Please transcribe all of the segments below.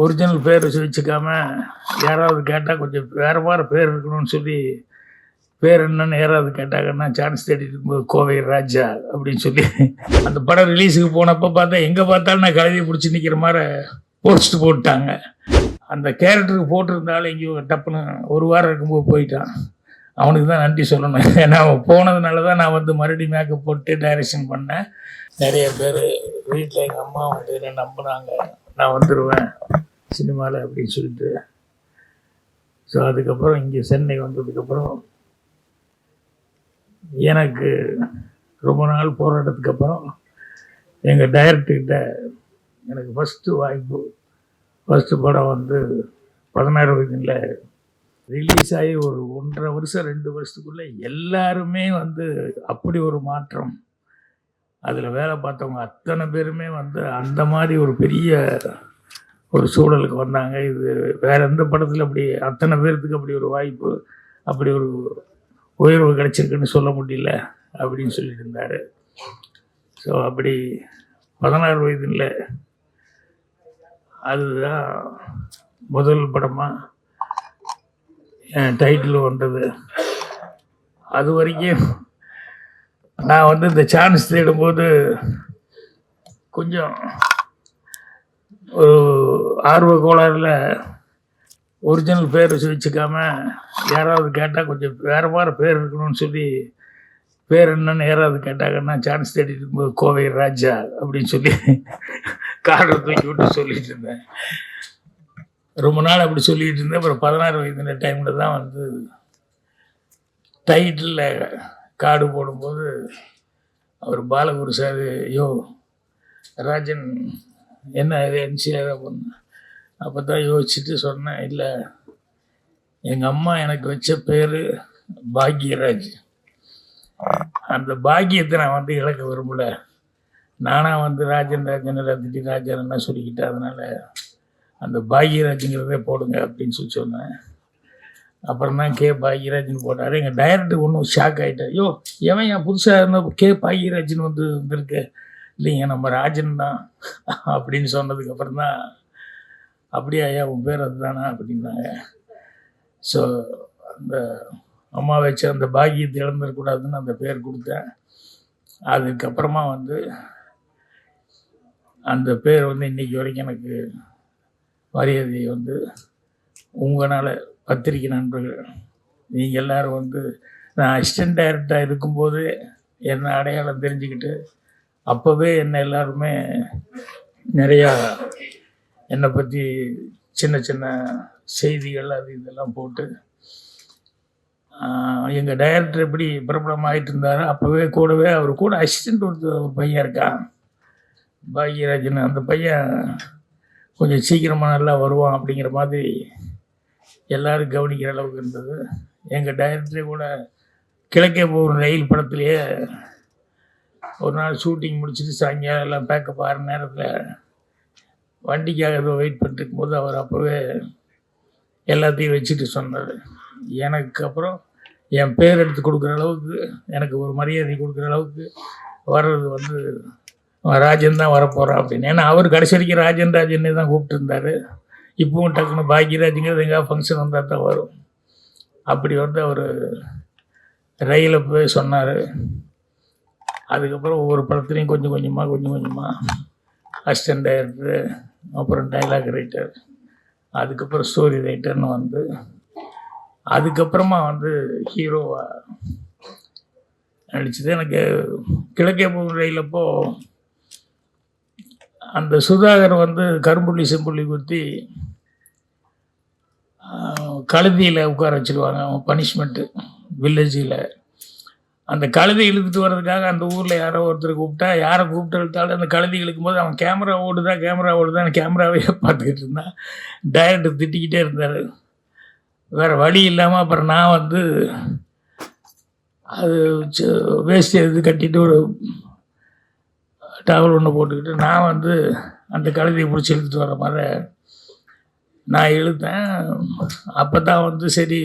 Original பேர் வச்சுக்காம யாராவது கேட்டால் கொஞ்சம் வேறு மாதிரி பேர் இருக்கணும்னு சொல்லி பேர் என்னன்னு யாராவது கேட்டாங்கன்னா சான்ஸ் தேடிட்டு இருக்கும்போது கோவை ராஜா அப்படின்னு சொல்லி அந்த படம் ரிலீஸுக்கு போனப்போ பார்த்தா எங்கே பார்த்தாலும் நான் கழுவி பிடிச்சி நிற்கிற மாதிரி போஸ்ட் போட்டாங்க. அந்த கேரக்டருக்கு போட்டிருந்தாலும் எங்கேயோ டப்புன்னு ஒரு வாரம் இருக்கும்போது போயிட்டான். அவனுக்கு தான் நன்றி சொல்லணும். ஏன்னா அவன் போனதுனால தான் நான் வந்து மறுபடியும் மேக்கப் போட்டு டைரக்ஷன் பண்ணேன். நிறைய பேர் வீட்டில் எங்கள் அம்மா வந்து என்ன நம்பினாங்க, நான் வந்துடுவேன் சினிமாவில் அப்படின்னு சொல்லிட்டு. ஸோ அதுக்கப்புறம் இங்கே சென்னை வந்ததுக்கப்புறம் எனக்கு ரொம்ப நாள் போராட்டத்துக்கு அப்புறம் எங்கள் டைரக்டர்கிட்ட எனக்கு ஃபஸ்ட்டு வாய்ப்பு, ஃபஸ்ட்டு படம் வந்து 16 வயதில் ரிலீஸ் ஆகி ஒரு 1.5 வருஷம் 2 வருஷத்துக்குள்ளே எல்லாருமே வந்து அப்படி ஒரு மாற்றம். அதில் வேலை பார்த்தவங்க அத்தனை பேருமே வந்து அந்த மாதிரி ஒரு பெரிய ஒரு சூழலுக்கு வந்தாங்க. இது வேறு எந்த படத்தில் அப்படி அத்தனை பேர்த்துக்கு அப்படி ஒரு வாய்ப்பு, அப்படி ஒரு உயர்வு கிடச்சிருக்குன்னு சொல்ல முடியல அப்படின்னு சொல்லிட்டு இருந்தார். ஸோ அப்படி 16 வயதில் அதுதான் முதல் படமாக என் டைட்டில் வந்தது. அது வரைக்கும் நான் வந்து இந்த சான்ஸ் தேடும்போது கொஞ்சம் ஒரு ஆர்வ கோளாறில் ஒரிஜினல் பேர் வச்சுக்காம யாராவது கேட்டால் கொஞ்சம் வேறு மாதிரி பேர் இருக்கணும்னு சொல்லி பேர் என்னன்னு யாராவது கேட்டாங்கன்னா சான்ஸ் தேடிட்டு இருக்கும்போது கோவை ராஜா அப்படின்னு சொல்லி காரை தூக்கி விட்டு சொல்லிட்டு இருந்தேன். ரொம்ப நாள் அப்படி சொல்லிகிட்டு இருந்தேன். அப்புறம் 16 வயது டைமில் தான் வந்து டைட்டிலில் கார்டு போடும்போது அவர் பாலகுரு சார், ஐயோ ராஜன் என்ன இது என்சிஆர் அப்படின்னு. அப்போ தான் யோசிச்சுட்டு சொன்னேன், இல்லை எங்கள் அம்மா எனக்கு வச்ச பேர் பாக்யராஜ். அந்த பாக்கியத்தை நான் வந்து இழக்க விரும்பலை. நானாக வந்து ராஜன் ரத்திட்டி ராஜன் என்ன சொல்லிக்கிட்டேன். அதனால் அந்த பாக்யராஜுங்கிறதே போடுங்க அப்படின்னு சொல்லி சொன்னேன். அப்புறம் தான் கே பாக்யராஜன் போட்டார். எங்கள் டைரக்டர் ஒன்றும் ஷாக் ஆகிட்டார். ஐயோ எவன் என் புதுசாக இருந்த கே பாக்யராஜன் வந்து வந்திருக்கு, இல்லைங்க நம்ம ராஜன் தான் அப்படின்னு சொன்னதுக்கப்புறம் தான் அப்படியே ஐயா உன் பேர் அதுதானா அப்படின்னாங்க. ஸோ அந்த அம்மா வச்சு அந்த பாக்கியத்தை இழந்துடக்கூடாதுன்னு அந்த பேர் கொடுத்தேன். அதுக்கப்புறமா வந்து அந்த பேர் வந்து இன்றைக்கி வரைக்கும் எனக்கு மரியாதை வந்து உங்களால் பத்திரிக்கை நண்பர்கள் நீங்கள் எல்லோரும் வந்து நான் அசிஸ்டன்ட் டைரக்டராக இருக்கும்போது என்ன அடையாளம் தெரிஞ்சுக்கிட்டு அப்போவே என்னை எல்லாருமே நிறையா என்னை பற்றி சின்ன சின்ன செய்திகள் அது இதெல்லாம் போட்டு எங்கள் டைரக்டர் எப்படி பிரபலமாகிட்டு இருந்தாரோ அப்போவே கூடவே அவர் கூட அசிஸ்டண்ட் ஒரு பையன் இருக்கான் பாக்யராஜன். அந்த பையன் கொஞ்சம் சீக்கிரமாக நல்லா வருவான் அப்படிங்கிற மாதிரி எல்லோரும் கவனிக்கிற அளவுக்கு இருந்தது. எங்கள் டைரக்டரே கூட கிழக்கே போகிற ரயில் படத்துலேயே ஒரு நாள் ஷூட்டிங் முடிச்சுட்டு சாயங்காலம் எல்லாம் பேக்கப் ஆகிற நேரத்தில் வண்டிக்காக ஏதோ வெயிட் பண்ணிருக்கும் போது அவர் அப்போவே எல்லாத்தையும் வச்சுட்டு சொன்னார். எனக்கு அப்புறம் என் பேர் எடுத்து கொடுக்குற அளவுக்கு எனக்கு ஒரு மரியாதை கொடுக்குற அளவுக்கு வர்றது வந்து ராஜன் தான் வரப்போகிறான் அப்படின்னு. ஏன்னா அவர் கடைசி வரைக்கும் ராஜன் ராஜன்னே தான் கூப்பிட்டுருந்தார். இப்போவும் டக்குன்னு பாக்யராஜுங்கிறது எங்கேயாவது ஃபங்க்ஷன் வந்தால் தான் வரும். அப்படி வந்து அவர் ரயிலில் போய் சொன்னார். அதுக்கப்புறம் ஒவ்வொரு படத்துலையும் கொஞ்சம் கொஞ்சமாக அசிஸ்டன்ட் டைரக்டரு, அப்புறம் டைலாக் ரைட்டர், அதுக்கப்புறம் ஸ்டோரி ரைட்டர்னு வந்து அதுக்கப்புறமா வந்து ஹீரோவாக நடிச்சது. எனக்கு கிழக்கே போகும் ரயிலப்போ அந்த சுதாகர் வந்து கரும்புள்ளி செம்புள்ளி குத்தி கழுதியில் உட்கார வச்சுருவாங்க. அவன் பனிஷ்மெண்ட்டு வில்லேஜில் அந்த கழுதி இழுத்துட்டு வர்றதுக்காக அந்த ஊரில் யாரோ ஒருத்தர் கூப்பிட்டா, யாரை கூப்பிட்டு இழுத்தாலும் அந்த கழுதி இழுக்கும்போது அவன் கேமரா ஓடுதான் கேமராவே பார்த்துக்கிட்டு இருந்தான். டைரக்டர் திட்டிக்கிட்டே இருந்தார். வேறு வழி இல்லாமல் அப்புறம் நான் வந்து அது வேஸ்ட் இது கட்டிட்டு ஒரு டவல் ஒன்று போட்டுக்கிட்டு நான் வந்து அந்த கழுதியை பிடிச்சி இழுத்துட்டு வர மாதிரி நான் இழுத்தேன். அப்போ தான் வந்து சரி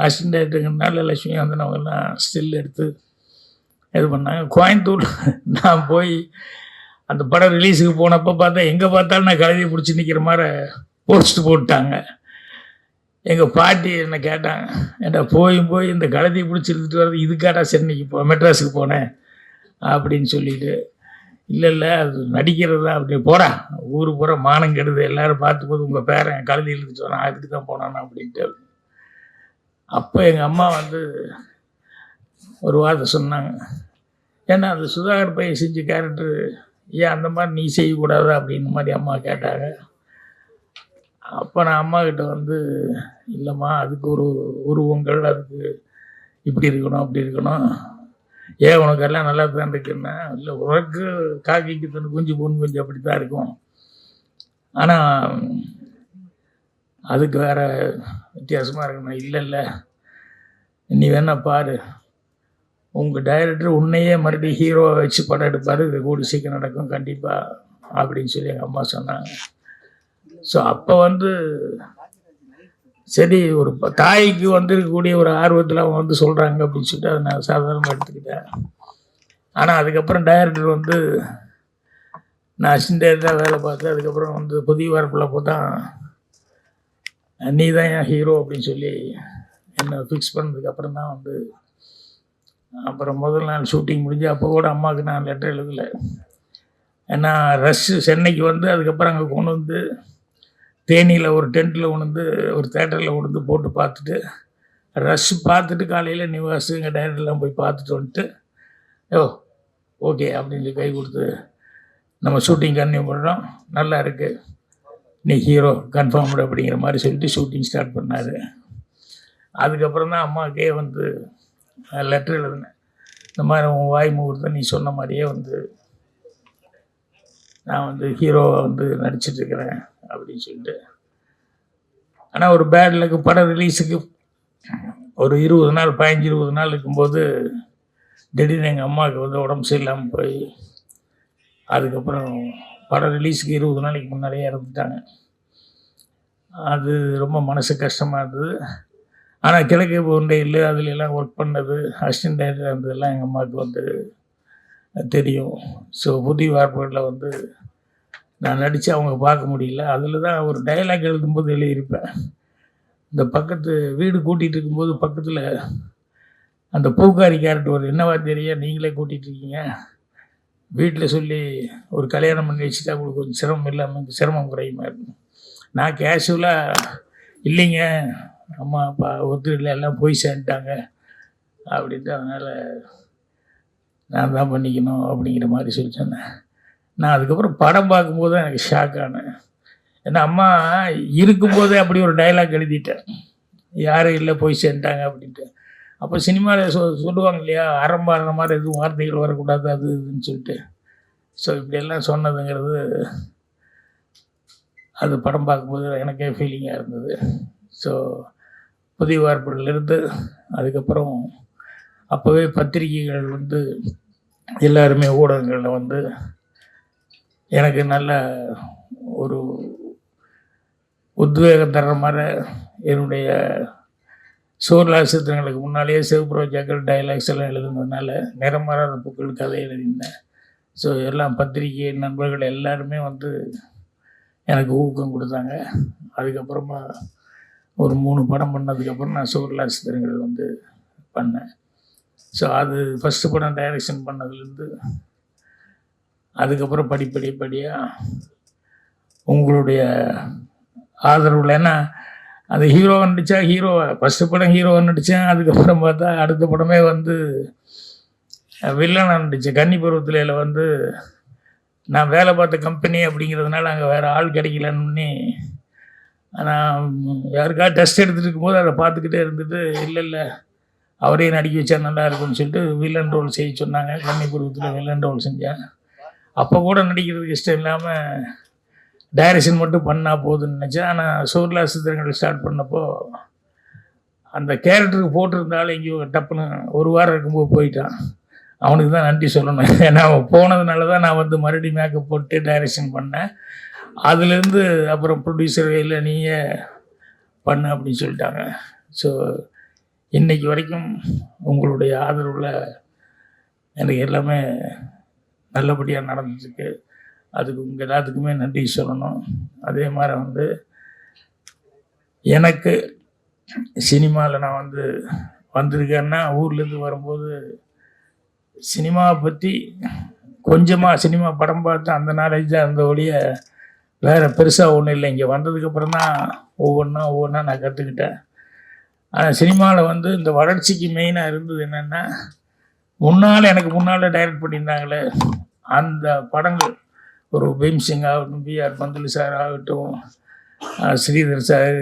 அசிஸ்டன்ட் டைரக்டருங்கிறனால லட்சுமி வந்து அவங்கெல்லாம் ஸ்டில் எடுத்து இது பண்ணாங்க. கோயம்புத்தூர் நான் போய் அந்த படம் ரிலீஸுக்கு போனப்போ பார்த்தா எங்கே பார்த்தாலும் நான் கழுதியை பிடிச்சி நிற்கிற மாதிரி போஸ்ட் போட்டாங்க. எங்கள் பாட்டி என்ன கேட்டாங்க, ஏன்டா போய் இந்த கழுதையை பிடிச்சி இழுத்துட்டு வர்றது இதுக்காடா சென்னைக்கு மெட்ராஸுக்கு போனேன் அப்படின்னு சொல்லிட்டு, இல்லை அது நடிக்கிறது தான் அப்படி போடா ஊர் பூரா மானம் கெடுது எல்லோரும் பார்த்தும்போது உங்கள் பேரன் கழுதை இழுத்துட்டு வரான் அதுக்கு தான் போனானா அப்படின்ட்டு. அப்போ எங்கள் அம்மா வந்து ஒரு வார்த்தை சொன்னாங்க, ஏன்னா அது சுதாகர் பையன் செஞ்ச கேரக்டர் ஏன் அந்த மாதிரி நீ செய்யக்கூடாது அப்படின்ற மாதிரி அம்மா கேட்டாங்க. அப்போ நான் அம்மாக்கிட்ட வந்து இல்லைம்மா அதுக்கு ஒரு உருவங்கள் அதுக்கு இப்படி இருக்கணும் அப்படி இருக்கணும், ஏன் உனக்கு எல்லாம் நல்லா தான் இருக்குன்னா, இல்லை உனக்கு காக்கிக்கு தன் குஞ்சு பொன் குஞ்சு அப்படி தான் இருக்கும், ஆனால் அதுக்கு வேறு வித்தியாசமாக இருக்கணும். இல்லை நீ வேணா பாரு, உங்கள் டைரக்டர் உன்னையே மறுபடியும் ஹீரோவை வச்சு படம் எடுப்பார், இது கூடி சீக்கிரம் நடக்கும் கண்டிப்பாக அப்படின்னு சொல்லி எங்கள் அம்மா சொன்னாங்க. ஸோ அப்போ வந்து சரி ஒரு தாய்க்கு வந்துருக்கக்கூடிய ஒரு ஆர்வத்தில் அவங்க வந்து சொல்கிறாங்க அப்படின்னு சொல்லிட்டு அதை நான் சாதாரணமாக எடுத்துக்கிட்டேன். ஆனால் அதுக்கப்புறம் டைரக்டர் வந்து நான் அசிஸ்டன்ட் தான் வேலை பார்த்தேன். அதுக்கப்புறம் வந்து புதிய வார்ப்பில் போட்டா நீ தான் என் ஹீரோ அப்படின்னு சொல்லி என்னை ஃபிக்ஸ் பண்ணதுக்கப்புறம் தான் வந்து அப்புறம் முதல் நாள் ஷூட்டிங் முடிஞ்சு அப்போ கூட அம்மாவுக்கு நான் லெட்டர் எழுதலை. ஏன்னா சென்னைக்கு வந்து அதுக்கப்புறம் அங்கே கொண்டு வந்து தேனியில் ஒரு டென்ட்டில் கொண்டு ஒரு தேட்டரில் கொண்டு போட்டு பார்த்துட்டு பார்த்துட்டு காலையில் நிவாஸ் எங்கள் டைரக்டர்லாம் போய் பார்த்துட்டு வந்துட்டு ஓகே அப்படின்னு சொல்லி கை கொடுத்து நம்ம ஷூட்டிங் கன்டினியூ பண்ணுறோம், நல்லா இருக்குது, நீ ஹீரோ கன்ஃபார்ம்டு அப்படிங்கிற மாதிரி சொல்லிட்டு ஷூட்டிங் ஸ்டார்ட் பண்ணார். அதுக்கப்புறம் தான் அம்மாவுக்கே வந்து லெட்டர் எழுதினேன், இந்த மாதிரி உன் வாய் முகூர்த்தம் நீ சொன்ன மாதிரியே வந்து நான் வந்து ஹீரோவை வந்து நடிச்சிட்ருக்கிறேன் அப்படின்னு சொல்லிட்டு. ஆனால் ஒரு பேட் லக்கு படம் ரிலீஸுக்கு ஒரு 20 நாள் 15-20 நாள் இருக்கும்போது திடீர்னு எங்கள் அம்மாவுக்கு வந்து உடம்பு சரியில்லாமல் போய் அதுக்கப்புறம் படம் ரிலீஸுக்கு 20 நாளைக்கு முன்னாடியே இறந்துட்டாங்க. அது ரொம்ப மனசு கஷ்டமாக இருந்தது. ஆனால் கிழக்கு போண்டையில் அதுல எல்லாம் ஒர்க் பண்ணது அசிஸ்டன்ட் டைரக்டர் இருந்ததெல்லாம் எங்கள் அம்மாவுக்கு வந்து தெரியும். ஸோ புதிய வார்ப்புகளில் வந்து நான் நடித்து அவங்க பார்க்க முடியல. அதில் தான் ஒரு டைலாக் எழுதும்போது எழுதியிருப்பேன், இந்த பக்கத்து வீடு கூட்டிகிட்டு இருக்கும்போது பக்கத்தில் அந்த பூக்காரி கேரக்டர் ஒரு என்னவா தெரியும் நீங்களே கூட்டிகிட்டு இருக்கீங்க, வீட்டில் சொல்லி ஒரு கல்யாணம் பண்ணி வச்சுட்டா உங்களுக்கு கொஞ்சம் சிரமம் இல்லாமல் சிரமம் குறையுமா இருக்கும். நான் கேஷுவலாக இல்லைங்க அம்மா அப்பா ஒத்துழைல எல்லாம் போய் சேர்ந்துட்டாங்க அப்படின்ட்டு, அதனால் நான் தான் பண்ணிக்கணும் அப்படிங்கிற மாதிரி சொல்லி சொன்னேன். நான் அதுக்கப்புறம் படம் பார்க்கும்போது தான் எனக்கு ஷாக் ஆனேன். ஏன்னா அம்மா இருக்கும்போதே அப்படி ஒரு டைலாக் எழுதிட்டேன், யாரும் இல்லை போய் சேர்ந்துட்டாங்க அப்படின்ட்டு. அப்போ சினிமாவில் சொல்லுவாங்க இல்லையா, ஆரம்பாடுற மாதிரி எதுவும் வார்த்தைகள் வரக்கூடாது அது இதுன்னு சொல்லிட்டு. ஸோ இப்படியெல்லாம் சொன்னதுங்கிறது அது படம் பார்க்கும்போது எனக்கே ஃபீலிங்காக இருந்தது. ஸோ புதிய வார்ப்புகளிலிருந்து அதுக்கப்புறம் அப்போவே பத்திரிகைகள் வந்து எல்லாருமே ஊடகங்களில் வந்து எனக்கு நல்ல ஒரு உத்வேகம் தர்ற மாதிரி என்னுடைய சோர்லா சித்திரங்களுக்கு முன்னாலேயே சிவப்பு ரோஜாக்கள் டைலாக்ஸ் எல்லாம் எழுதுனதுனால நிறமாறாத பூக்கள் கதை எழுதினேன். ஸோ எல்லாம் பத்திரிகை நண்பர்கள் எல்லாருமே வந்து எனக்கு ஊக்கம் கொடுத்தாங்க. அதுக்கப்புறமா ஒரு 3 படம் பண்ணதுக்கப்புறம் நான் சோர்லா சித்திரங்கள் வந்து பண்ணேன். ஸோ அது ஃபஸ்ட்டு படம் டைரக்ஷன் பண்ணதுலேருந்து அதுக்கப்புறம் படிப்படியாக உங்களுடைய ஆதரவில், ஏன்னா அது ஹீரோவை நடித்தா ஹீரோவை ஃபஸ்ட்டு படம் ஹீரோவை நடித்தேன். அதுக்கப்புறம் பார்த்தா அடுத்த படமே வந்து வில்லனாக நடித்தேன். கன்னி பருவத்தில் வந்து நான் வேலை பார்த்த கம்பெனி அப்படிங்கிறதுனால அங்கே வேறு ஆள் கிடைக்கலன்னு நான் யாருக்காவது டெஸ்ட் எடுத்துகிட்டு இருக்கும்போது அதை பார்த்துக்கிட்டே இருந்துட்டு இல்லை அவரே நடிக்க வச்சா நல்லா இருக்கும்னு சொல்லிட்டு வில்லன் ரோல் செய்ய சொன்னாங்க. கன்னி பருவத்தில் வில்லன் ரோல் செஞ்சேன். அப்போ கூட நடிக்கிறதுக்கு இஷ்டம் இல்லாமல் டைரக்ஷன் மட்டும் பண்ணால் போதுன்னு நினச்சேன். ஆனால் சோர்லா சித்திரங்கள் ஸ்டார்ட் பண்ணப்போ அந்த கேரக்டருக்கு போட்டிருந்தாலும் எங்கேயோ டப்புன்னு ஒரு வாரம் இருக்கும்போது போயிட்டான். அவனுக்கு தான் நன்றி சொல்லணும். ஏன்னா அவன் போனதுனால தான் நான் வந்து மறுபடியும் மேக்கப் போட்டு டைரக்ஷன் பண்ணேன். அதுலேருந்து அப்புறம் ப்ரொடியூசர் இல்லை நீயே பண்ணு அப்படின்னு சொல்லிட்டாங்க. ஸோ இன்றைக்கி வரைக்கும் உங்களுடைய ஆதரவில் எனக்கு எல்லாமே நல்லபடியாக நடந்துட்டுருக்கு. அதுக்கு உங்கள் எல்லாத்துக்குமே நன்றி சொல்லணும். அதே மாதிரி வந்து எனக்கு சினிமாவில் நான் வந்திருக்கேன்னா ஊர்லேருந்து வரும்போது சினிமாவை பற்றி கொஞ்சமாக சினிமா படம் பார்த்து அந்த நாலேஜ் தான் இருந்த ஒழிய வேறு பெருசாக ஒன்றும் இல்லை. இங்கே வந்ததுக்கப்புறம் தான் ஒவ்வொன்றா நான் கற்றுக்கிட்டேன். ஆனால் சினிமாவில் இந்த வளர்ச்சிக்கு மெயினாக இருந்தது என்னென்னா, எனக்கு முன்னால் டைரக்ட் பண்ணியிருந்தாங்களே அந்த படங்கள், ஒரு பீம்சிங் ஆகட்டும், பிஆர் பந்தலு சார் ஆகட்டும், Sridhar sir,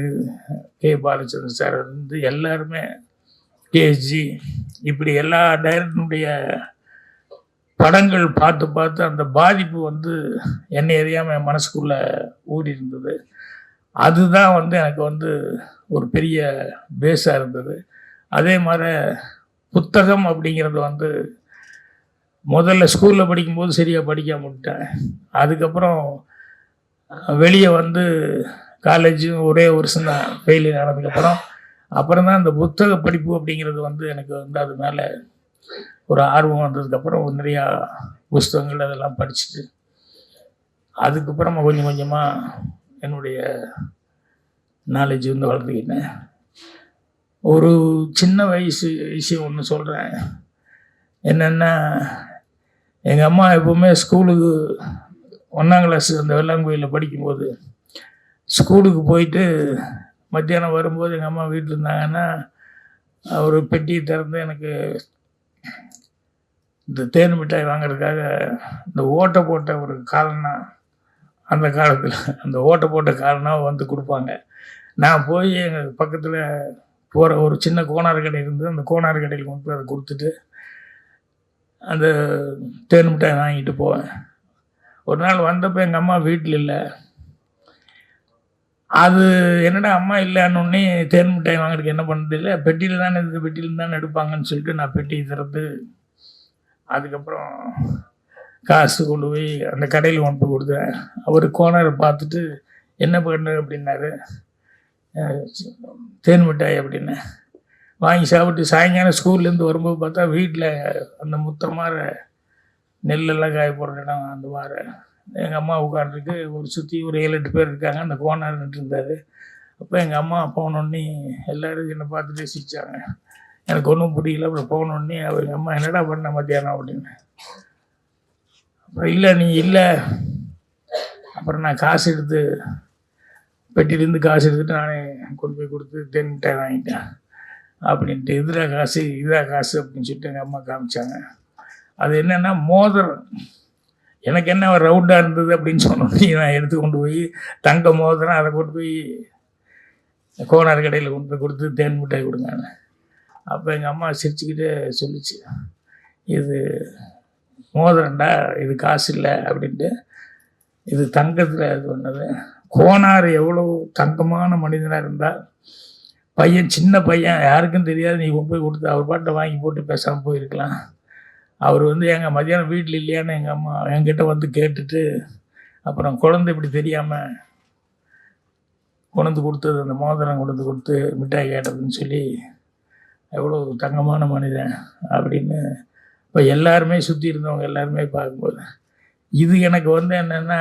K Balachandran sir எல்லாருமே, கேஎஸ்ஜி, இப்படி எல்லா டைரக்டருடைய படங்கள் பார்த்து அந்த பாதிப்பு என்னை அறியாமல் என் மனசுக்குள்ளே ஊறி இருந்தது. அதுதான் எனக்கு ஒரு பெரிய பேஸாக இருந்தது. அதே மாதிரி புத்தகம் அப்படிங்கிறது முதல்ல ஸ்கூலில் படிக்கும்போது சரியாக படிக்காம விட்டேன். அதுக்கப்புறம் வெளியே காலேஜும் ஒரே வருஷம் தான் ஃபெயிலியர் ஆனதுக்கப்புறம் தான் இந்த புத்தக படிப்பு அப்படிங்கிறது எனக்கு அது மேலே ஒரு ஆர்வம் வந்ததுக்கப்புறம் நிறையா புஸ்தகங்கள் அதெல்லாம் படிச்சுட்டு அதுக்கப்புறமா கொஞ்சம் கொஞ்சமாக என்னுடைய நாலேஜ் வளர்த்துக்கிட்டேன். ஒரு சின்ன வயசு விஷயம் ஒன்று சொல்கிறேன். என்னென்னா, எங்கள் அம்மா எப்போவுமே ஸ்கூலுக்கு 1ஆம் கிளாஸ் அந்த வெள்ளாங்கோயிலில் படிக்கும்போது ஸ்கூலுக்கு போயிட்டு மத்தியானம் வரும்போது எங்கள் அம்மா வீட்டில் இருந்தாங்கன்னா ஒரு பெட்டியை திறந்து எனக்கு இந்த தேன் மிட்டாய் வாங்கிறதுக்காக இந்த ஓட்டை போட்ட ஒரு காலனா, அந்த காலத்தில் அந்த ஓட்டை போட்ட காலனாவை கொடுப்பாங்க. நான் போய் எங்கள் பக்கத்தில் போகிற ஒரு சின்ன கோனார் கடை இருந்து அந்த கோனார் கடையில் கொண்டு போய் அதை கொடுத்துட்டு அந்த தேன் மிட்டாய் வாங்கிட்டு போவேன். ஒரு நாள் வந்தப்போ எங்கள் அம்மா வீட்டில் இல்லை. அது என்னடா அம்மா இல்லைன்னொன்னே தேன் மிட்டாய் வாங்குறதுக்கு என்ன பண்ணுறது இல்லை, பெட்டியில் தானே இந்த பெட்டியில் தானே எடுப்பாங்கன்னு சொல்லிட்டு நான் பெட்டியை திறந்து அதுக்கப்புறம் காசு கொண்டு போய் அந்த கடையில் கொண்டு போய் கொடுத்தேன். அவர் கோனரை பார்த்துட்டு என்ன பண்ணு அப்படின்னாரு. தேன் மிட்டாய் அப்படின்னு வாங்கி சாப்பிட்டு சாயங்காலம் ஸ்கூல்லேருந்து வரும்போது பார்த்தா வீட்டில் அந்த முத்தமாற நெல்லெல்லாம் காய போடுற இடம் அந்த மாதிரி எங்கள் அம்மா உட்காந்துருக்கு. ஒரு சுற்றி ஒரு 7-8 பேர் இருக்காங்க. அந்த கோனார் நின்றுருந்தார். அப்போ எங்கள் அம்மா போனோடனே எல்லோரும் என்னை பார்த்துட்டு சிரித்தாங்க. எனக்கு ஒன்றும் புரியல. அப்புறம் போனோடனே அவர் எங்கள் அம்மா என்னடா பண்ண மத்தியானம் அப்படின்னு. அப்புறம் இல்லை நீ இல்லை. அப்புறம் நான் காசு எடுத்து பெட்டியிலேருந்து காசு எடுத்துகிட்டு நானே கொண்டு போய் கொடுத்து தேன் மிட்டாய் வாங்கிட்டேன் அப்படின்ட்டு. இதுதான் காசு அப்படின்னு சொல்லிட்டு எங்கள் அம்மா காமிச்சாங்க. அது என்னென்னா மோதிரம். எனக்கு என்ன ஒரு ரவுண்டாக இருந்தது அப்படின்னு சொன்னோன்னே நான் எடுத்து கொண்டு போய் தங்க மோதிரம் அதை கொண்டு போய் கோனார் கடையில் கொண்டு போய் கொடுத்து தேன் மிட்டாய் கொடுங்க. அப்போ எங்கள் அம்மா சிரிச்சுக்கிட்டே சொல்லிச்சு, இது மோதிரண்டா, இது காசு இல்லை அப்படின்ட்டு. இது தங்கத்தில் இது பண்ணது. கோனார் எவ்வளோ தங்கமான மனிதனாக இருந்தால் சின்ன பையன் யாருக்கும் தெரியாது, நீ போய் கொடுத்து அவர் பாட்டை வாங்கி போட்டு பேசாமல் போயிருக்கலாம். அவர் எங்கள் மதியானம் வீட்டில் இல்லையான்னு எங்கள் அம்மா என்கிட்ட கேட்டுட்டு அப்புறம் குழந்தை இப்படி தெரியாமல் கொண்டு கொடுத்தது, அந்த மோதிரம் கொண்டு கொடுத்து மிட்டாய் கேட்டதுன்னு சொல்லி எவ்வளோ தங்கமான மனிதன் அப்படின்னு இப்போ எல்லாருமே சுற்றி இருந்தவங்க எல்லாருமே பார்க்கும்போது இது எனக்கு என்னென்னா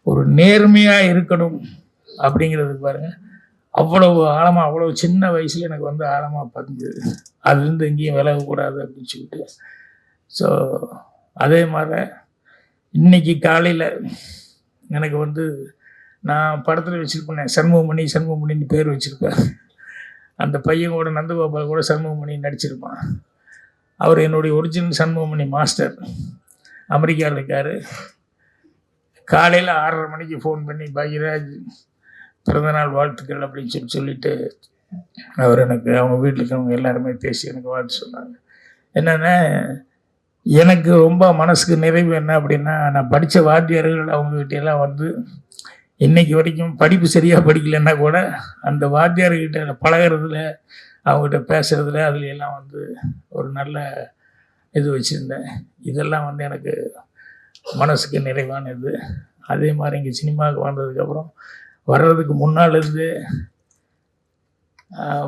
ஒரு நேர்மையாக இருக்கணும் அப்படிங்கிறதுக்கு பாருங்கள், அவ்வளவு ஆழமாக அவ்வளோ சின்ன வயசில் எனக்கு ஆழமாக பதிஞ்சுது. அதுலேருந்து எங்கேயும் விலகக்கூடாது அப்படின்னு சொல்லிட்டு. ஸோ அதே மாதிரி இன்றைக்கி காலையில் எனக்கு நான் படத்தில் வச்சுருப்பேன் சண்முகமணின்னு பேர் வச்சுருப்பேன். அந்த பையன் கூட நந்தகோபால் கூட சண்முகமணி நடிச்சிருப்பான். அவர் என்னுடைய ஒரிஜினல் சண்முகமணி மாஸ்டர், அமெரிக்காவில் இருக்கார். காலையில் 6:30 மணிக்கு ஃபோன் பண்ணி பாக்யராஜ் பிறந்தநாள் வாழ்த்துக்கள் அப்படின்னு சொல்லிட்டு அவர் எனக்கு அவங்க வீட்டில் இருக்கவங்க எல்லாருமே பேசி எனக்கு வாழ்த்து சொன்னாங்க. என்னென்னா எனக்கு ரொம்ப மனசுக்கு நிறைவு என்ன அப்படின்னா, நான் படித்த வாத்தியார்கள் அவங்ககிட்டெல்லாம் இன்றைக்கி வரைக்கும் படிப்பு சரியாக படிக்கலைன்னா கூட அந்த வாத்தியார்கிட்ட பழகிறதுல அவங்ககிட்ட பேசுகிறதுல அதுல எல்லாம் ஒரு நல்ல இது வச்சுருந்தேன். இதெல்லாம் எனக்கு மனசுக்கு நிறைவான இது. அதே மாதிரி இங்கே சினிமாவுக்கு வந்ததுக்கப்புறம் வர்றதுக்கு முன்னால் இருந்து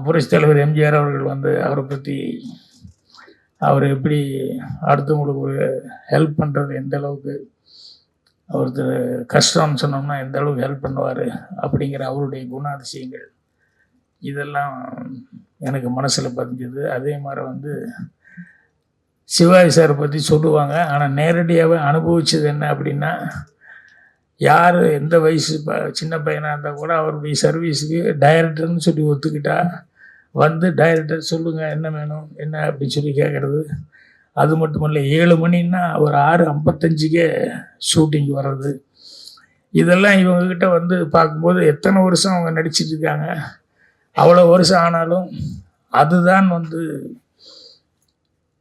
புரட்சித் தலைவர் எம்ஜிஆர் அவர்கள் அவரை பற்றி அவர் எப்படி அடுத்தவங்களுக்கு ஒரு ஹெல்ப் பண்ணுறது, எந்த அளவுக்கு ஒருத்தர் கஷ்டம்னு சொன்னோம்னா எந்த அளவுக்கு ஹெல்ப் பண்ணுவார் அப்படிங்கிற அவருடைய குணாதிசயங்கள் இதெல்லாம் எனக்கு மனசில் பதிஞ்சது. அதே மாதிரி வந்து சிவாஜி சாரை பற்றி சொல்லுவாங்க. ஆனால் நேரடியாகவே அனுபவிச்சது என்ன அப்படின்னா, யார் எந்த வயசு சின்ன பையனாக இருந்தால் கூட அவருடைய சர்வீஸுக்கு டைரக்டர்னு சொல்லி ஒத்துக்கிட்டா வந்து டைரக்டர் சொல்லுங்கள் என்ன வேணும் என்ன அப்படின்னு சொல்லி கேட்குறது. அது மட்டும் இல்லை, 7 மணின்னா ஒரு 6:55க்கே ஷூட்டிங் வர்றது. இதெல்லாம் இவங்கக்கிட்ட வந்து பார்க்கும்போது எத்தனை வருஷம் அவங்க நடிச்சிட்டு இருக்காங்க. அவ்வளோ வருஷம் ஆனாலும் அதுதான் வந்து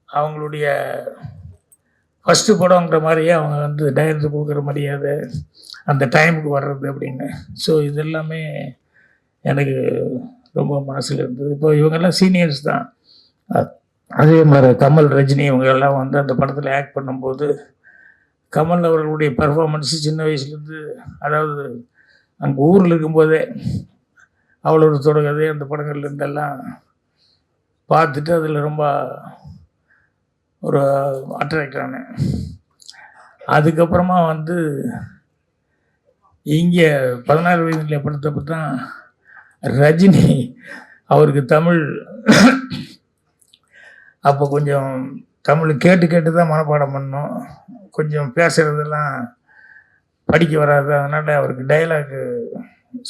அவங்களுடைய ஃபஸ்ட்டு படங்கிற மாதிரியே அவங்க வந்து டைரக்டர் கொடுக்குற மரியாதை, அந்த டைமுக்கு வர்றது அப்படின்னு. ஸோ இதெல்லாமே எனக்கு ரொம்ப மனசில் இருந்தது. இப்போ இவங்கெல்லாம் சீனியர்ஸ் தான். அதே மாதிரி கமல், ரஜினி இவங்கெல்லாம் வந்து அந்த படத்தில் ஆக்ட் பண்ணும்போது கமல் அவர்களுடைய பர்ஃபார்மன்ஸு சின்ன வயசுலேருந்து, அதாவது அங்கே ஊரில் இருக்கும்போதே அவ்வளோ ஒரு தொடங்கதே அந்த படங்கள்லேருந்தெல்லாம் பார்த்துட்டு அதில் ரொம்ப ஒரு அட்ராக்ட் ஆனேன். அதுக்கப்புறமா வந்து இங்கே 16 வயதில் படத்தப்போ தான் ரஜினி அவருக்கு தமிழ் அப்போ கொஞ்சம் தமிழ் கேட்டு கேட்டு தான் மனப்பாடம் பண்ணோம். கொஞ்சம் பேசுகிறதெல்லாம் படிக்க வராது. அதனால் அவருக்கு டைலாக்கு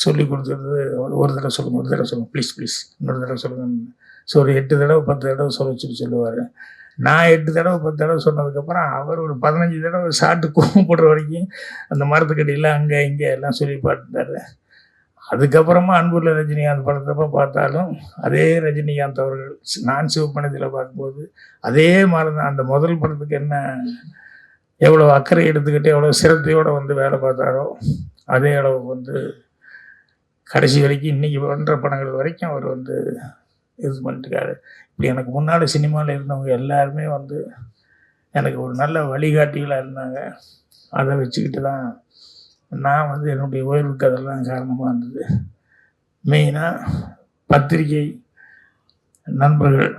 சொல்லி கொடுத்துறது, ஒரு தடவை சொல்லுங்கள் ப்ளீஸ் இன்னொரு தடவை சொல்லுங்கள். ஸோ ஒரு 8 தடவை 10 தடவை சொல்லுவார். நான் 8 தடவை 10 தடவை சொன்னதுக்கப்புறம் அவர் ஒரு 15 தடவை சாப்பிட்டு கூப்பிடுற வரைக்கும் அந்த மரத்துக்கடியில் அங்கே இங்கே எல்லாம் சொல்லி பார்த்துட்டாரு. அதுக்கப்புறமா அன்புள்ள ரஜினிகாந்த் படத்தப்போ பார்த்தாலும் அதே ரஜினிகாந்த் அவர்கள் நான் சிவப்பணத்தில் பார்க்கும்போது அதே மாதிரி தான். அந்த முதல் படத்துக்கு என்ன எவ்வளோ அக்கறை எடுத்துக்கிட்டு எவ்வளோ சிரத்தையோடு வந்து வேலை பார்த்தாரோ அதே அளவுக்கு வந்து கடைசி வரைக்கும் இன்றைக்கி பண்ணுற படங்கள் வரைக்கும் அவர் வந்து இது பண்ணிட்டுருக்காரு. இப்படி எனக்கு முன்னால் சினிமாவில் இருந்தவங்க எல்லாருமே வந்து எனக்கு ஒரு நல்ல வழிகாட்டிகளாக இருந்தாங்க. அதை வச்சுக்கிட்டு தான் நான் வந்து என்னுடைய உயர்வுக்கு அதெல்லாம் காரணமாக இருந்தது. மெயினாக பத்திரிகை நண்பர்கள்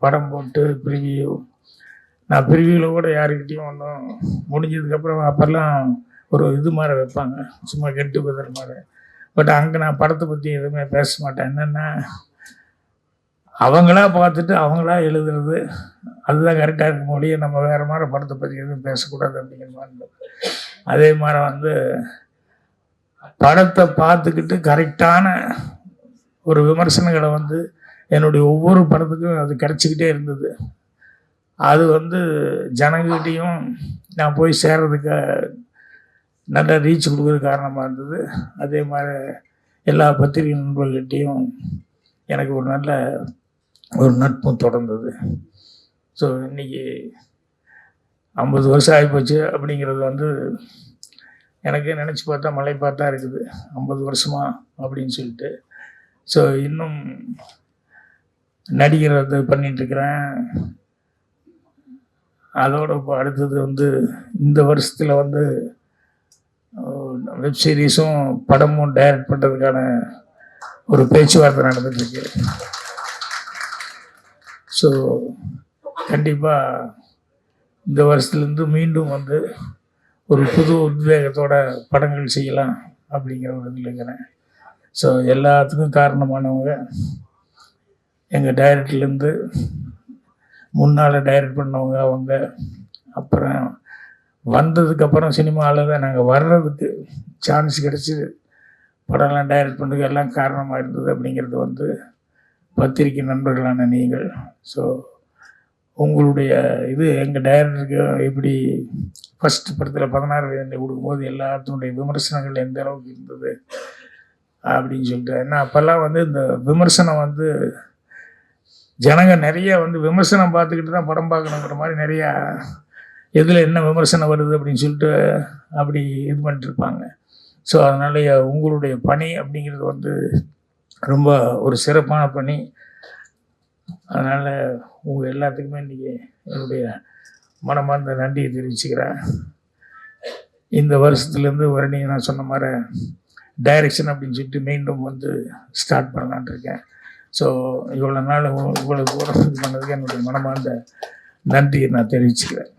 படம் போட்டு ப்ரிவியூ, நான் ப்ரிவியூவில் கூட யாருக்கிட்டையும் ஒன்றும் முடிஞ்சதுக்கப்புறம் அப்போல்லாம் ஒரு இது மாதிரி வைப்பாங்க, சும்மா கெட்டு பதர் மாதிரி. பட் அங்கே நான் படத்தை பற்றி எதுவுமே பேச மாட்டேன். என்னென்னா அவங்களா பார்த்துட்டு அவங்களா எழுதுறது அதுதான் கரெக்டாக இருக்க முடியும். நம்ம வேறு மாதிரி படத்தை பற்றி எதுவும் பேசக்கூடாது அப்படிங்கிற மாதிரி. அதே மாதிரி வந்து படத்தை பார்த்துக்கிட்டு கரெக்டான ஒரு விமர்சனங்களை வந்து என்னுடைய ஒவ்வொரு படத்துக்கும் அது கிடச்சிக்கிட்டே இருந்தது. அது வந்து ஜனங்கிட்டையும் நான் போய் சேர்றதுக்கு நல்ல ரீச் கொடுக்குறது காரணமாக இருந்தது. அதே மாதிரி எல்லா பத்திரிகை நண்பர்கள்கிட்டையும் எனக்கு ஒரு நல்ல ஒரு நட்பும் தொடர்ந்தது. ஸோ இன்றைக்கி 50 வருஷம் ஆகிப்போச்சு அப்படிங்கிறது வந்து எனக்கு நினச்சி பார்த்தா மலை பார்த்தா இருக்குது, 50 வருஷமா அப்படின்னு சொல்லிட்டு. ஸோ இன்னும் நடிகர் வந்து பண்ணிகிட்ருக்கிறேன். அதோடு இப்போ அடுத்தது வந்து இந்த வருஷத்தில் வந்து வெப் சீரிஸும் படமும் டைரக்ட் பண்ணுறதுக்கான ஒரு பேச்சுவார்த்தை நடந்துட்டுருக்கு. ஸோ கண்டிப்பாக இந்த வருஷத்துலேருந்து மீண்டும் வந்து ஒரு புது உத்வேகத்தோட படங்கள் செய்யலாம் அப்படிங்கிற ஒரு இதில் இருக்கிறேன். ஸோ எல்லாத்துக்கும் காரணமானவங்க எங்கள் டைரக்டர்லேருந்து முன்னால் டைரக்ட் பண்ணவங்க அவங்க. அப்புறம் வந்ததுக்கப்புறம் சினிமாவில் தான் நாங்கள் வர்றதுக்கு சான்ஸ் கிடச்சி படம்லாம் டைரக்ட் பண்ணுறதுக்கு எல்லாம் காரணமாக இருந்தது அப்படிங்கிறது வந்து பத்திரிக்கை நண்பர்களான நீங்கள். ஸோ உங்களுடைய இது எங்கள் டைரக்டருக்கு எப்படி ஃபஸ்ட்டு படத்தில் 16 வயதில் கொடுக்கும்போது எல்லாத்தினுடைய விமர்சனங்கள் எந்த அளவுக்கு இருந்தது அப்படின்னு சொல்லிட்டு. ஏன்னா அப்போல்லாம் வந்து இந்த விமர்சனம் வந்து ஜனங்க நிறைய வந்து விமர்சனம் பார்த்துக்கிட்டு தான் படம் பார்க்கணுங்கிற மாதிரி நிறையா எதில் என்ன விமர்சனம் வருது அப்படின்னு சொல்லிட்டு அப்படி இது பண்ணிட்டுருப்பாங்க. ஸோ அதனால் உங்களுடைய பணி அப்படிங்கிறது வந்து ரொம்ப ஒரு சிறப்பான பணி. அதனால் உங்கள் எல்லாத்துக்குமே இன்றைக்கி என்னுடைய மனமார்ந்த நன்றியை தெரிவிச்சுக்கிறேன். இந்த வருஷத்துலேருந்து வரணி நான் சொன்ன மாதிரி டைரக்ஷன் அப்படின்னு சொல்லிட்டு மீண்டும் வந்து ஸ்டார்ட் பண்ணலான் இருக்கேன். ஸோ இவ்வளோ நாள் இவ்வளோ தூரம் இது பண்ணதுக்கு என்னுடைய மனமார்ந்த நன்றியை நான் தெரிவிச்சுக்கிறேன்.